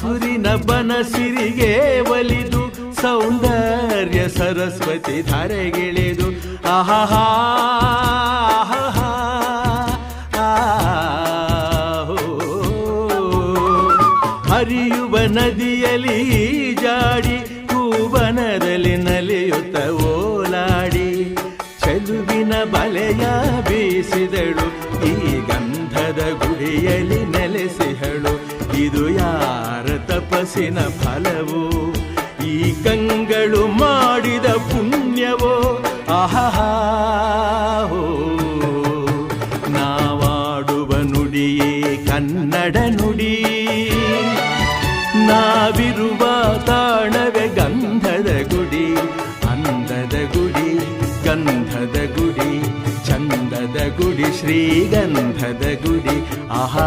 ಹಸುರಿನ ಬನಸಿರಿಗೆ ಒಲಿದು ಸೌಂದರ್ಯ ಸರಸ್ವತಿ ಧಾರೆಗಿಳಿದು ಆಹಾ ಹರಿಯುವ ನದಿಯಲ್ಲಿ ಜಾಡಿ ಹೂವನದಲ್ಲಿ ನಲಿಯುತ್ತ ಓಲಾಡಿ ಚೆಲುವಿನ ಬಲೆಯ ಬೀಸಿದಳು ಈ ಗಂಧದ ಗುಡಿಯಲ್ಲಿ ನೆಲೆಸಿಹಳು ಇದು ಯಾರ ತಪಸ್ಸಿನ ಫಲವೋ ಈ ಕಂಗಳು ಮಾಡಿದ ಪುಣ್ಯವೋ ಆಹಾ ನಾವಾಡುವ ನುಡಿಯೇ ಕನ್ನಡ ನುಡಿ ನಾವಿರುವ ತಾಣವೇ ಗಂಧದ ಗುಡಿ ಅಂದದ ಗುಡಿ ಗಂಧದ ಗುಡಿ ಚಂದದ ಗುಡಿ ಶ್ರೀಗಂಧದ ಗುಡಿ ಆಹಾ